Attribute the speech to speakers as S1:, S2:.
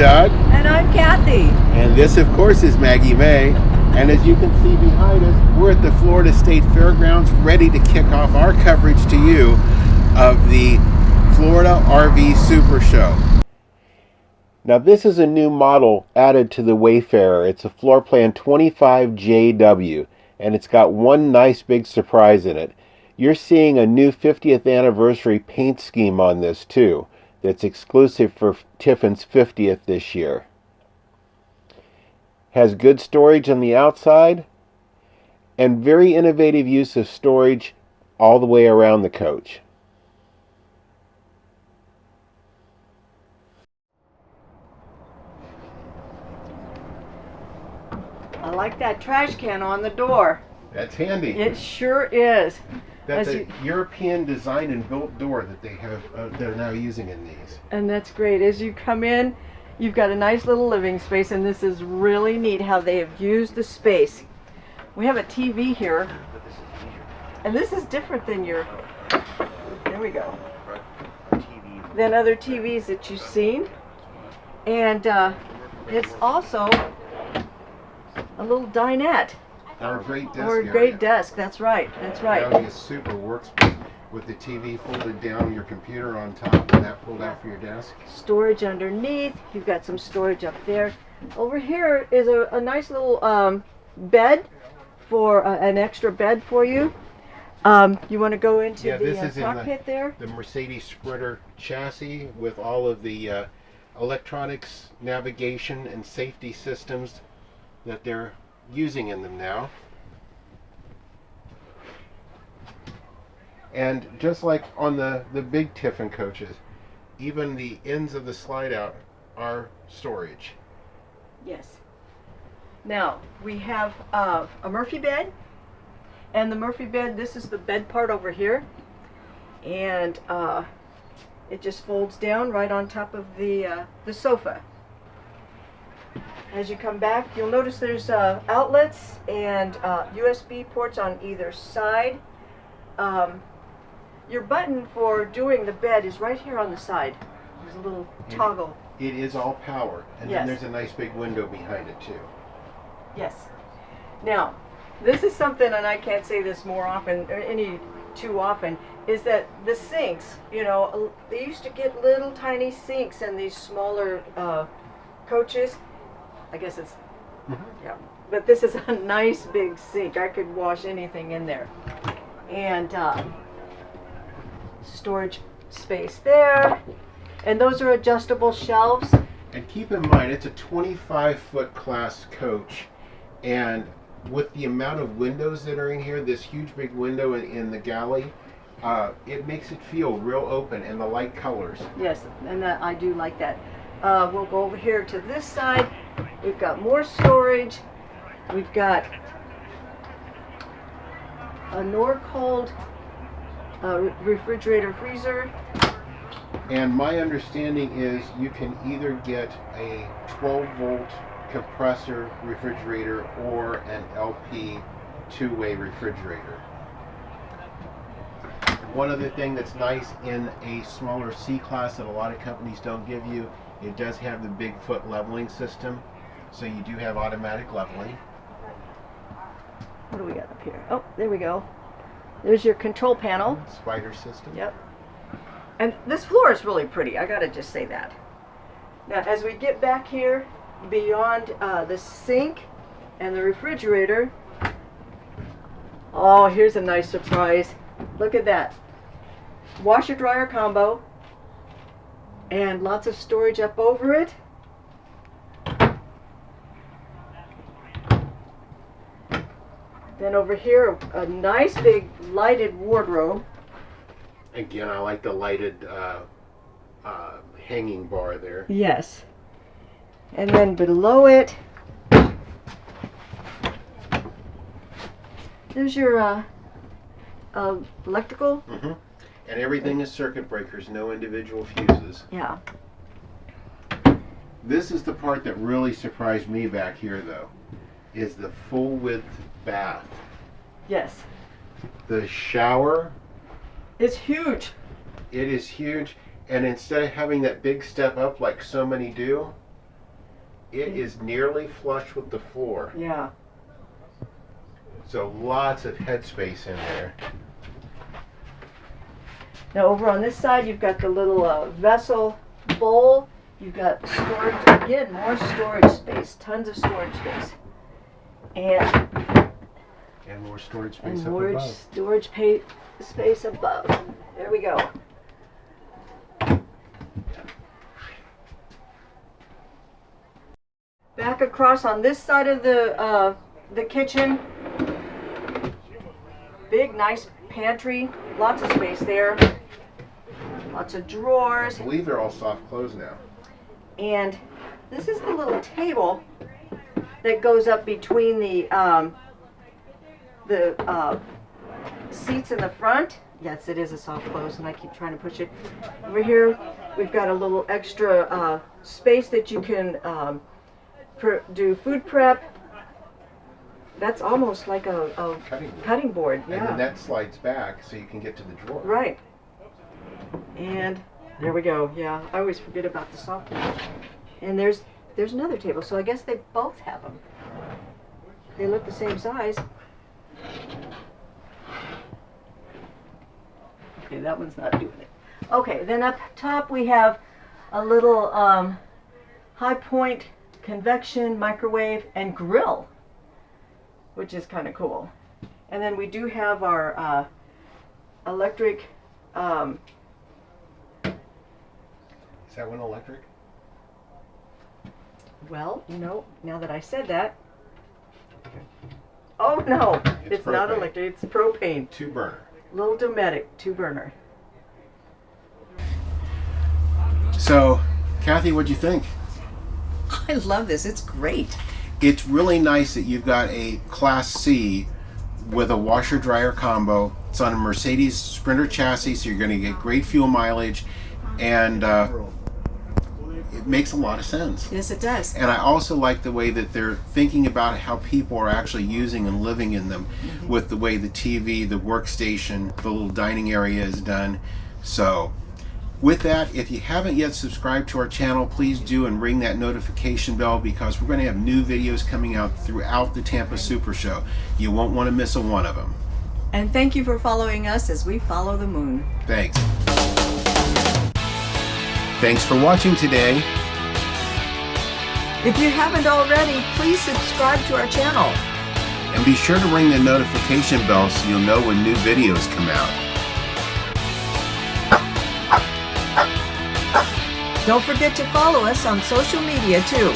S1: Doug.
S2: And I'm Cathy.
S1: And this, of course, is Maggie Mae. And as you can see behind us, we're at the Florida State Fairgrounds, ready to kick off our coverage to you of the Florida RV SuperShow. Now, this is a new model added to the Wayfarer. It's a floorplan 25JW, and it's got one nice big surprise in it. You're seeing a new 50th anniversary paint scheme on this too, that's exclusive for Tiffin's 50th this year. Has good storage on the outside and very innovative use of storage all the way around the coach.
S2: I like that trash can on the door.
S1: That's handy.
S2: It sure is.
S1: That's a European design and built door that they have. They're now using in these.
S2: And that's great. As you come in, you've got a nice little living space, and this is really neat how they have used the space. We have a TV here, and this is different than your. There we go. Than other TVs that you've seen, and it's also a little dinette.
S1: Or a great desk
S2: Or a great desk. That's right. That's right.
S1: That would be a super workspace with the TV folded down, your computer on top, and that pulled out for your desk.
S2: Storage underneath. You've got some storage up there. Over here is a nice little bed for an extra bed for you. You want to go into the cockpit there?
S1: The Mercedes Sprinter chassis with all of the electronics, navigation, and safety systems that they're using in them now. And just like on the big Tiffin coaches, even the ends of the slide out are storage.
S2: Yes. Now we have a Murphy bed, and the Murphy bed, this is the bed part over here, and it just folds down right on top of the sofa. As you come back, you'll notice there's outlets and USB ports on either side. Your button for doing the bed is right here on the side. There's a little toggle.
S1: It is all power, and
S2: Yes.
S1: then there's a nice big window behind it too.
S2: Yes. Now, this is something, and I can't say this more often, or any too often, is that the sinks, you know, they used to get little tiny sinks in these smaller coaches. I guess it's, yeah. But this is a nice big sink. I could wash anything in there. And storage space there. And those are adjustable shelves.
S1: And keep in mind, it's a 25-foot class coach. And with the amount of windows that are in here, this huge big window in the galley, it makes it feel real open, and the light colors.
S2: Yes, and I do like that. We'll go over here to this side. We've got more storage. We've got a Norcold refrigerator freezer.
S1: And my understanding is you can either get a 12-volt compressor refrigerator or an LP two-way refrigerator. One other thing that's nice in a smaller C-Class that a lot of companies don't give you, it does have the Bigfoot leveling system, so you do have automatic leveling.
S2: What do we got up here? Oh, there we go. There's your control panel.
S1: Spider system.
S2: Yep. And this floor is really pretty. I gotta just say that. Now, as we get back here, beyond the sink and the refrigerator, oh, here's a nice surprise. Look at that. Washer dryer combo. And lots of storage up over it. Then over here, a nice big lighted wardrobe.
S1: Again, I like the lighted hanging bar there.
S2: Yes. And then below it, there's your electrical.
S1: Mm-hmm. And everything is circuit breakers, no individual fuses.
S2: Yeah.
S1: This is the part that really surprised me back here, though, is the full width bath.
S2: Yes.
S1: The shower.
S2: It's huge.
S1: It is huge, and instead of having that big step up like so many do, It is nearly flush with the floor.
S2: Yeah.
S1: So lots of headspace in there.
S2: Now over on this side, you've got the little vessel bowl. You've got storage, again, more storage space, tons of storage space. And
S1: more storage space
S2: and
S1: up
S2: more
S1: above.
S2: storage space above. There we go. Back across on this side of the kitchen, big nice pantry, lots of space there, lots of drawers,
S1: I believe they're all soft close now.
S2: and this is the little table that goes up between the seats in the front. Yes, it is a soft close, and I keep trying to push it. Over here, we've got a little extra space that you can do food prep. That's almost like a cutting board. Yeah.
S1: And the net slides back so you can get to the drawer.
S2: Right. And there we go. Yeah, I always forget about the soft close. And there's another table, so I guess they both have them. They look the same size. Okay, that one's not doing it. Okay, then up top we have a little high point convection microwave and grill, which is kind of cool. And then we do have our electric.
S1: Is that one electric?
S2: Well, you know, now that I said that. Oh no, it's not
S1: propane.
S2: electric, it's propane.
S1: 2-burner.
S2: Little Dometic 2-burner.
S1: So, Kathy, what'd you think?
S2: I love this, it's great.
S1: It's really nice that you've got a Class C with a washer dryer combo. It's on a Mercedes Sprinter chassis, so you're going to get great fuel mileage, and it makes a lot of sense.
S2: Yes, it does.
S1: And I also like the way that they're thinking about how people are actually using and living in them, with the way the TV, the workstation, the little dining area is done. So with that, if you haven't yet subscribed to our channel, please do, and ring that notification bell, because we're going to have new videos coming out throughout the Tampa Super Show. You won't want to miss a one of them.
S2: And thank you for following us as we follow the moon.
S1: Thanks. Thanks for watching today.
S2: If you haven't already, please subscribe to our channel.
S1: And be sure to ring the notification bell so you'll know when new videos come out.
S2: Don't forget to follow us on social media too.